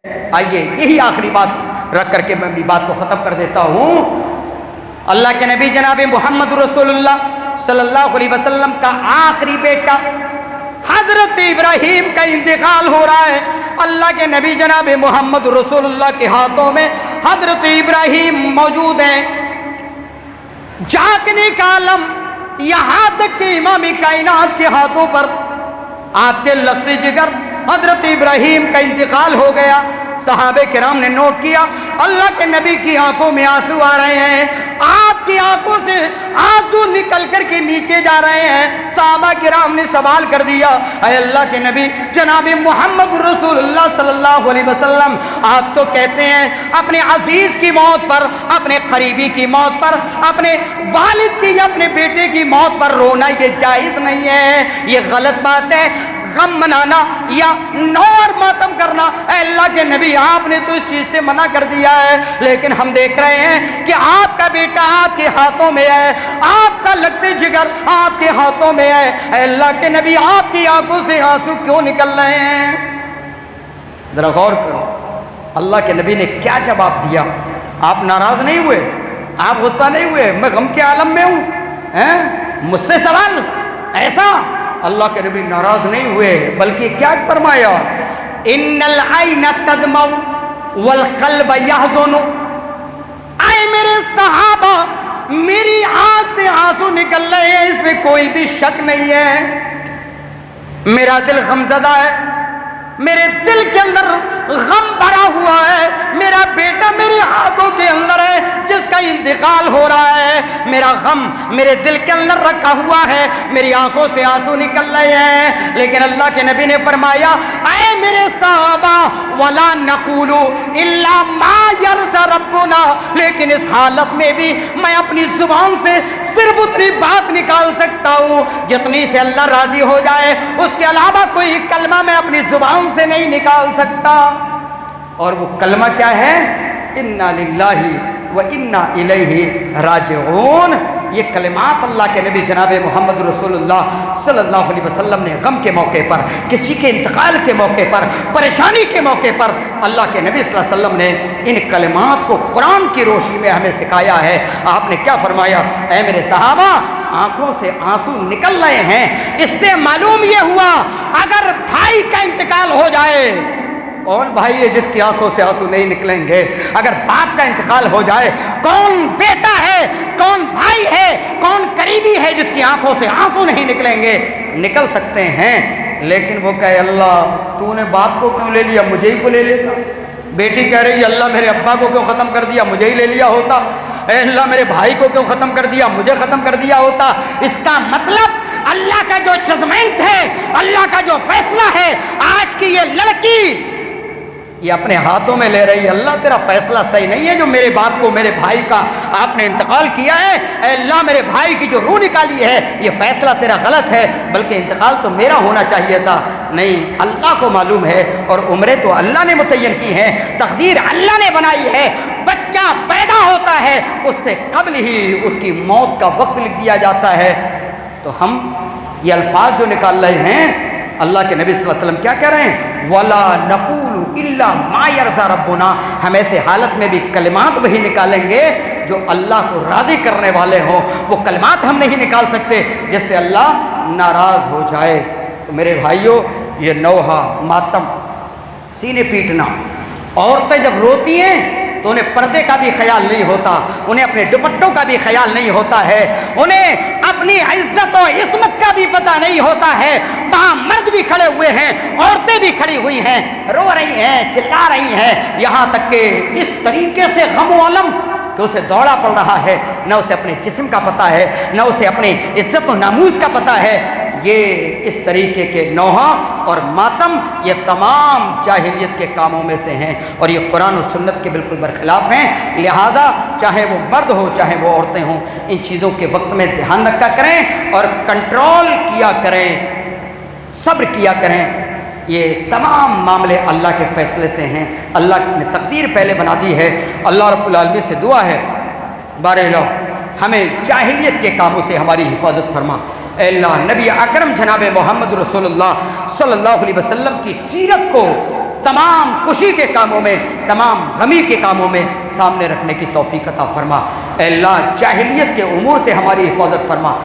آئیے یہی آخری بات رکھ کر کے میں اپنی بات کو ختم کر دیتا ہوں۔ اللہ کے نبی جناب محمد رسول اللہ صلی اللہ علیہ وسلم کا آخری بیٹا حضرت ابراہیم کا انتقال ہو رہا ہے۔ اللہ کے نبی جناب محمد رسول اللہ کے ہاتھوں میں حضرت ابراہیم موجود ہیں۔ جھانکنے کا عالم یہاں تک کہ امام کائنات کے ہاتھوں پر آپ کے لخت جگر حضرت ابراہیم کا انتقال ہو گیا۔ صحابہ کرام نے نوٹ کیا اللہ کے نبی کی آنکھوں میں آنسو آ رہے ہیں، آپ کی آنکھوں سے آنسو نکل کر کے نیچے جا رہے ہیں۔ صحابہ کرام نے سوال کر دیا اے اللہ کے نبی جناب محمد رسول اللہ صلی اللہ علیہ وسلم، آپ تو کہتے ہیں اپنے عزیز کی موت پر، اپنے قریبی کی موت پر، اپنے والد کی یا اپنے بیٹے کی موت پر رونا یہ جائز نہیں ہے، یہ غلط بات ہے، غم منانا یا نور ماتم کرنا اے اللہ کے نبی آپ نے تو اس چیز سے منع کر دیا ہے، لیکن ہم دیکھ رہے ہیں کہ آپ کا بیٹا آپ کے ہاتھوں میں ہے، آپ کا لگتے جگر آپ کے ہاتھوں میں ہے، اے اللہ کے نبی آپ کی آنکھوں سے آنسو کیوں نکل رہے ہیں؟ ذرا غور کرو اللہ کے نبی نے کیا جواب دیا۔ آپ ناراض نہیں ہوئے، آپ غصہ نہیں ہوئے، میں غم کے عالم میں ہوں، مجھ سے سوال ایسا؟ اللہ کے نبی ناراض نہیں ہوئے بلکہ کیا فرمایا ان العین تدمع والقلب یحزن، اے میرے صحابہ میری آنکھ سے آنسو نکل رہے ہیں، اس میں کوئی بھی شک نہیں ہے، میرا دل غمزدہ ہے، میرے دل کے اندر غم بھرا ہوا ہے، میرا بیٹا میرے ہاتھوں کے اندر ہے جس کا انتقال ہو رہا ہے، میرا غم میرے دل کے اندر رکھا ہوا ہے، میری آنکھوں سے آنسو نکل رہے ہیں، لیکن اللہ کے نبی نے فرمایا اے میرے صحابہ ولا نقول الا ما يرضى ربنا، لیکن اس حالت میں بھی میں اپنی زبان سے صرف اتنی بات نکال سکتا ہوں جتنی سے اللہ راضی ہو جائے، اس کے علاوہ کوئی کلمہ میں اپنی زبان سے نہیں نکال سکتا، اور وہ کلمہ کیا ہے؟ انا للہ و انا الیہ راجعون۔ یہ کلمات اللہ کے نبی جناب محمد رسول اللہ صلی اللہ علیہ وسلم نے غم کے موقع پر، کسی کے انتقال کے موقع پر، پریشانی کے موقع پر اللہ کے نبی صلی اللہ علیہ وسلم نے ان کلمات کو قرآن کی روشنی میں ہمیں سکھایا ہے۔ آپ نے کیا فرمایا؟ اے میرے صحابہ آنکھوں سے آنسو نکل رہے ہیں، اس سے معلوم یہ ہوا اگر بھائی کا انتقال ہو جائے، کون بھائی ہے جس کی آنکھوں سے آنسو نہیں نکلیں گے؟ اگر باپ کا انتقال ہو جائے کون بیٹا ہے، کون بھائی ہے، کون قریبی ہے جس کی آنکھوں سے آنسو نہیں نکلیں گے؟ نکل سکتے ہیں، لیکن وہ کہے اللہ تو نے باپ کو کیوں لے لیا، مجھے ہی کو لے لیتا۔ بیٹی کہہ رہی ہے اللہ میرے ابا کو کیوں ختم کر دیا، مجھے ہی لے لیا ہوتا۔ اے اللہ میرے بھائی کو کیوں ختم کر دیا، مجھے ختم کر دیا ہوتا۔ اس کا مطلب اللہ کا جو ججمنٹ ہے، اللہ کا جو فیصلہ ہے، آج کی یہ لڑکی یہ اپنے ہاتھوں میں لے رہی ہے، اللہ تیرا فیصلہ صحیح نہیں ہے جو میرے باپ کو، میرے بھائی کا آپ نے انتقال کیا ہے، اے اللہ میرے بھائی کی جو روح نکالی ہے یہ فیصلہ تیرا غلط ہے، بلکہ انتقال تو میرا ہونا چاہیے تھا۔ نہیں، اللہ کو معلوم ہے، اور عمریں تو اللہ نے متعین کی ہیں، تقدیر اللہ نے بنائی ہے، بچہ پیدا ہوتا ہے اس سے قبل ہی اس کی موت کا وقت لکھ دیا جاتا ہے۔ تو ہم یہ الفاظ جو نکال رہے ہیں، اللہ کے نبی صلی اللہ علیہ وسلم کیا کہہ رہے ہیں؟ وَلَا نَقُولُ إِلَّا مَا يَرْضَى رَبُّنَا، ہم ایسے حالت میں بھی کلمات وہی نکالیں گے جو اللہ کو راضی کرنے والے ہوں، وہ کلمات ہم نہیں نکال سکتے جس سے اللہ ناراض ہو جائے۔ تو میرے بھائیوں یہ نوحہ ماتم، سینے پیٹنا، عورتیں جب روتی ہیں تو انہیں پردے کا بھی خیال نہیں ہوتا، انہیں اپنے دوپٹوں کا بھی خیال نہیں ہوتا ہے، انہیں اپنی عزت و عصمت کا بھی پتہ نہیں ہوتا ہے۔ وہاں مرد بھی کھڑے ہوئے ہیں، عورتیں بھی کھڑی ہوئی ہیں، رو رہی ہیں، چلا رہی ہیں، یہاں تک کہ اس طریقے سے غم و علم کہ اسے دوڑا پڑ رہا ہے، نہ اسے اپنے جسم کا پتہ ہے، نہ اسے اپنی عزت و ناموس کا پتہ ہے۔ یہ اس طریقے کے نوحہ اور ماتم یہ تمام جاہلیت کے کاموں میں سے ہیں، اور یہ قرآن و سنت کے بالکل برخلاف ہیں۔ لہٰذا چاہے وہ مرد ہو چاہے وہ عورتیں ہوں، ان چیزوں کے وقت میں دھیان رکھا کریں اور کنٹرول کیا کریں، صبر کیا کریں۔ یہ تمام معاملے اللہ کے فیصلے سے ہیں، اللہ نے تقدیر پہلے بنا دی ہے۔ اللہ رب العالمین سے دعا ہے بارہلا ہمیں جاہلیت کے کاموں سے ہماری حفاظت فرما۔ اے اللہ نبی اکرم جناب محمد رسول اللہ صلی اللہ علیہ وسلم کی سیرت کو تمام خوشی کے کاموں میں، تمام غمی کے کاموں میں سامنے رکھنے کی توفیق عطا فرما۔ اے اللہ جاہلیت کے امور سے ہماری حفاظت فرما۔